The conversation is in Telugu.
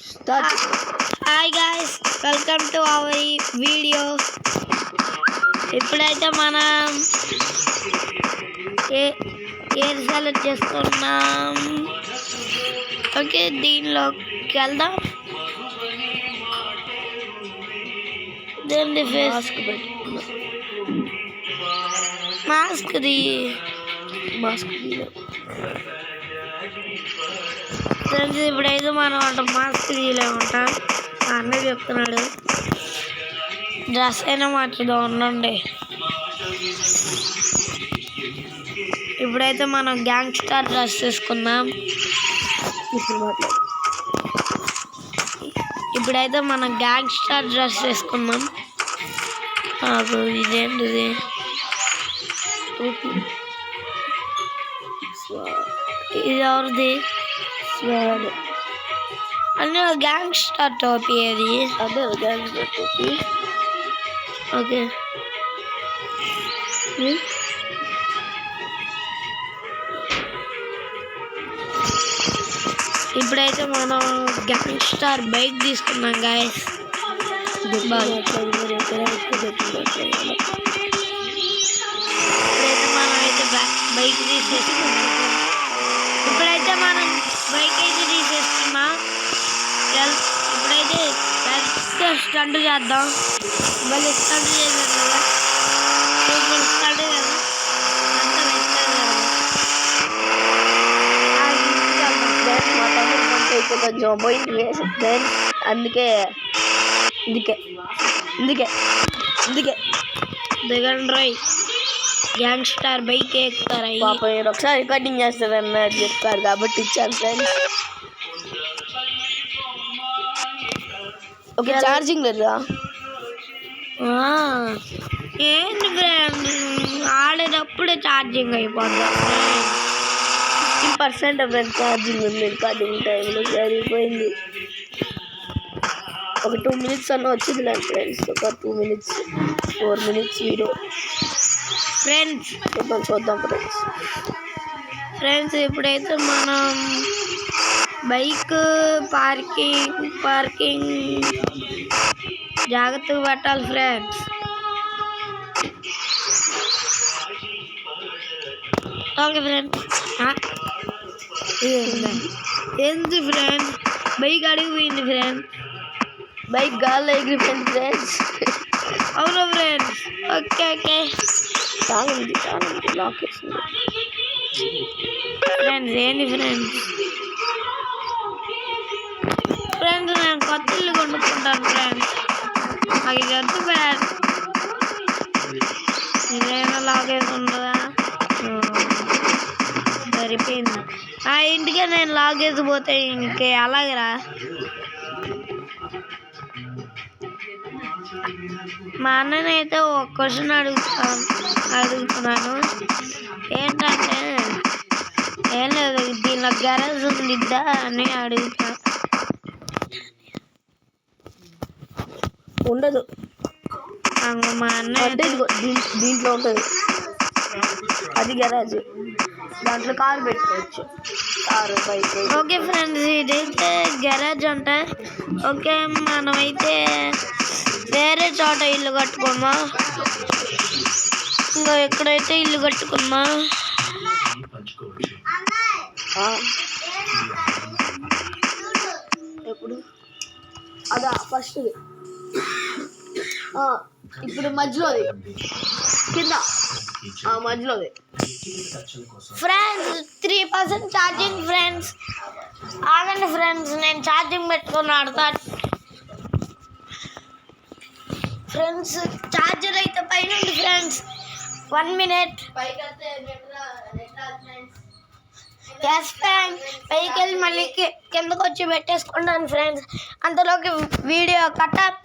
Hi guys, welcome to our video. ఇప్పుడైతే మనం ఎయిర్ సెలెక్ట్ చేసుకున్నాం. ఓకే, దీనిలోకి వెళ్దాం. దీని ఫేస్ మాస్క్ ఫ్రెండ్స్, ఇప్పుడైతే మనం మాస్క్ తీయలేమంటాం. అన్నయ్య చెప్తున్నాడు. డ్రెస్ అయినా మార్చుదాం ఉండండి. ఇప్పుడైతే మనం గ్యాంగ్స్టర్ డ్రెస్ తీసుకుందాం. ఇప్పుడైతే మనం గ్యాంగ్స్టర్ డ్రెస్ వేసుకుందాం. ఇదేంటిది? ఇది ఎవరిది? అన్నీ గ్యాంగ్స్టర్ టోపీ. అది అదే గ్యాంగ్స్టర్ టోపీ. ఓకే, ఇప్పుడైతే మనం గ్యాంగ్స్టర్ బైక్ తీసుకున్నాం గాయస్. ఇప్పుడైతే మనం అయితే బైక్ తీసేసుకున్నాం. ఇప్పుడైతే మనం బైక్ అయితే తీసేసుకున్నాం. ఇప్పుడైతే పెద్ద స్టంట్ చేద్దాం. మళ్ళీ స్టంట్ చేద్దాం కదా, సూపర్ స్టంట్ కదా, అంతా కొంచెం పోయింది. అందుకే దిగండి రోయ్, గ్యాంగ్స్టర్ బైక్ ఎక్కుతారా? పాప ఒకసారి రికార్డింగ్ చేస్తారన్న చెప్తారు కాబట్టి ఇచ్చాను ఫ్రెండ్స్. ఓకే, ఛార్జింగ్ లేదా? ఏంటి ఫ్రెండ్, ఆడేటప్పుడే ఛార్జింగ్ అయిపోద్దా? 50% ఫ్రెండ్ ఛార్జింగ్ ఉంది. రికార్డింగ్ టైంలో సరిపోయింది. ఒక 2 minutes అన్న వచ్చింది లేదు ఫ్రెండ్స్. ఒక 2 minutes 4 minutes వీడియో ఫ్రెండ్స్. చూద్దాం ఫ్రెండ్స్. ఇప్పుడైతే మనం బైక్ పార్కింగ్ జాగ్రత్తగా పెట్టాలి ఫ్రెండ్స్. Okay friends. ఏంటి ఫ్రెండ్స్, బైక్ అడిగిపోయింది ఫ్రెండ్స్. బైక్ గాల్లో ఎగిరిపోయింది ఫ్రెండ్స్. అవును ఫ్రెండ్స్. ఓకే చాలండి లాక్ వేసింది ఫ్రెండ్స్. ఏంటి ఫ్రెండ్స్, నేను కొత్త ఇల్లు కొనుక్కుంటాను ఫ్రెండ్స్. నాకు ఇది వద్దు ఫ్రెండ్స్. ఇదేనా లాక్ వేసి ఉండదా? సరిపోయింది. ఆ ఇంటికే నేను లాక్ వేసిపోతే ఇంకే అలాగరా? మా అన్ననైతే ఒక క్వశ్చన్ అడుగుతున్నాను. ఏంటంటే, ఏం లేదు, దీనిలో గ్యారేజ్ ఉందిద్దా అని అడుగుతా. ఉండదు. మా అన్న దీంట్లో ఉంటుంది, అది గ్యారేజ్. దాంట్లో కారు పెట్టుకోవచ్చు, కారు బైక్. ఓకే ఫ్రెండ్స్, ఇదైతే గ్యారేజ్ అంట. ఓకే, మనమైతే వేరే చోట ఇల్లు కట్టుకున్నా. ఇంకా ఎక్కడైతే ఇల్లు కట్టుకున్నా ఎప్పుడు అదా ఫస్ట్ ఇప్పుడు మధ్యలోది కింద మధ్యలోది ఫ్రెండ్స్. 3% charging friends. ఆగండి ఫ్రెండ్స్, నేను ఛార్జింగ్ పెట్టుకొని ఆడతా ఫ్రెండ్స్. ఛార్జర్ అయితే పైన ఉంది ఫ్రెండ్స్. 1 minute గ్యాస్ ప్యాంక్ పైకి వెళ్ళి మళ్ళీ కిందకు వచ్చి పెట్టేసుకుంటాను ఫ్రెండ్స్. అంతలోకి వీడియో కట్ అప్.